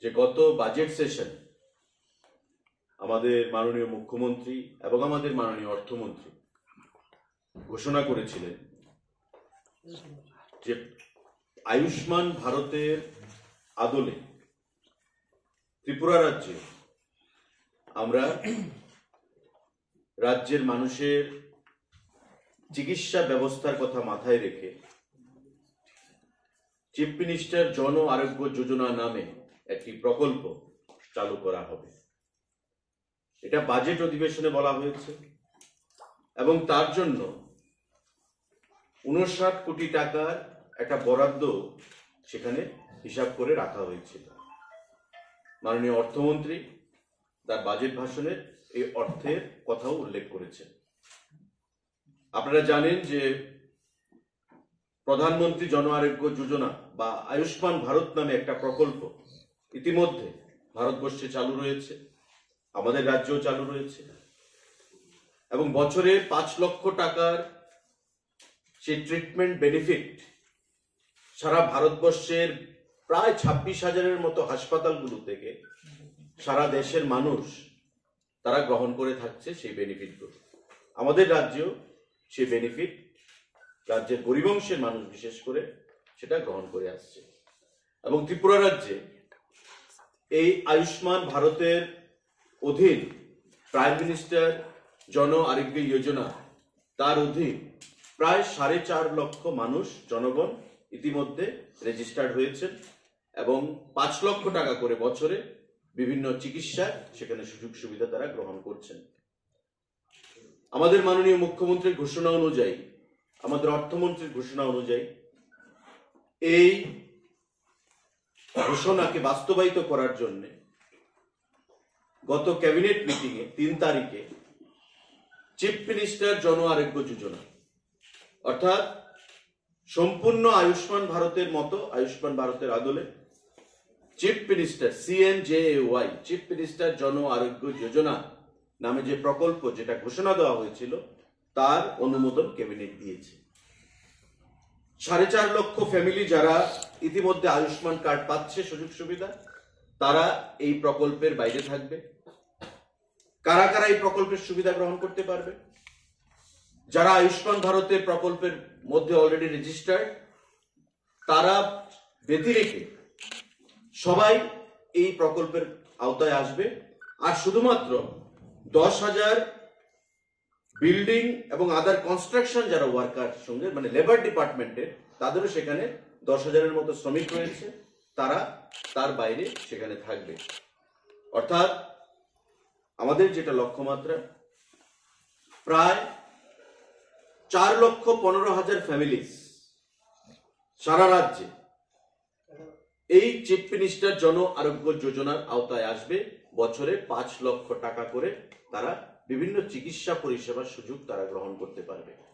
যে গত budget session আমাদের মাননীয় মুখ্যমন্ত্রী এবং আমাদের মাননীয় অর্থমন্ত্রী ঘোষণা করেছিলেন যে আয়ুষ্মান ভারতের আদলে ত্রিপুরা রাজ্যে আমরা রাজ্যের মানুষের চিকিৎসা ব্যবস্থার কথা মাথায় রেখে চিফ মিনিস্টার জন আরোগ্য যোজনা নামে একটি প্রকল্প চালু করা হবে। এটা বাজেট অধিবেশনে বলা হয়েছে এবং তার জন্য 59 কোটি টাকার একটা বরাদ্দ সেখানে হিসাব করে রাখা হয়েছিল। মাননীয় অর্থমন্ত্রী তার বাজেট ভাষণে এই অর্থের কথাও উল্লেখ করেছেন। আপনারা জানেন যে প্রধানমন্ত্রী জন আরোগ্য যোজনা বা আয়ুষ্মান ভারত নামে একটা প্রকল্প ইতিমধ্যে ভারতবর্ষে চালু রয়েছে, আমাদের রাজ্যেও চালু রয়েছে এবং বছরে 5 লক্ষ টাকার সেই ট্রিটমেন্ট বেনিফিট সারা ভারতবর্ষের প্রায় 26,000-এর মতো হাসপাতালগুলো থেকে সারা দেশের মানুষ তারা গ্রহণ করে থাকছে সেই বেনিফিটগুলো। আমাদের রাজ্যেও সেই বেনিফিট রাজ্যের গরিব অংশের মানুষ বিশেষ করে সেটা গ্রহণ করে আসছে এবং ত্রিপুরা রাজ্যে এই আয়ুষ্মান ভারতের অধীন প্রাইম মিনিস্টার জন আরোগ্য যোজনা তার অধীন প্রায় 4.5 লক্ষ মানুষ জনগণ ইতিমধ্যে রেজিস্টার্ড হয়েছেন এবং 5 লক্ষ টাকা করে বছরে বিভিন্ন চিকিৎসা সেখানে সুযোগ সুবিধা তারা গ্রহণ করছেন। আমাদের মাননীয় মুখ্যমন্ত্রীর ঘোষণা অনুযায়ী, আমাদের অর্থমন্ত্রীর ঘোষণা অনুযায়ী এই ঘোষণাকে বাস্তবায়িত করার জন্য গত ক্যাবিনেট মিটিংয়ে 3 তারিখে চিফ মিনিস্টার জন আরোগ্য যোজনা অর্থাৎ সম্পূর্ণ আয়ুষ্মান ভারতের মতো আয়ুষ্মান ভারতের আদলে chief minister CMJAY chief minister Jan Arogya Yojana নামে যে প্রকল্প যেটা ঘোষণা দেওয়া হয়েছিল তার অনুমোদন ক্যাবিনেট দিয়েছে। 4.5 লক্ষ ফ্যামিলি যারা ইতিমধ্যে আয়ুষ্মান কার্ড পাচ্ছে সুযোগ সুবিধা তারা এই প্রকল্পের বাইরে থাকবে। কারা কারা এই প্রকল্পের সুবিধা গ্রহণ করতে পারবে? যারা আয়ুষ্মান ভারতের প্রকল্পের মধ্যে অলরেডি রেজিস্টার্ড তারা ব্যতি রেখে সবাই এই প্রকল্পের আওতায় আসবে। আর শুধুমাত্র 10,000 বিল্ডিং এবং আদার কনস্ট্রাকশন যারা ওয়ার্কার সঙ্গে মানে লেবার ডিপার্টমেন্টে তাদেরও সেখানে 10,000-এর মতো শ্রমিক রয়েছে, তারা তার বাইরে সেখানে থাকবে। অর্থাৎ আমাদের যেটা লক্ষ্যমাত্রা প্রায় 4,15,000 ফ্যামিলিজ সারা রাজ্যে এই চিফ মিনিস্টার জন আরোগ্য যোজনার আওতায় আসবে। বছরে 5 লক্ষ টাকা করে তারা বিভিন্ন চিকিৎসা পরিষেবার সুযোগ তারা গ্রহণ করতে পারবে।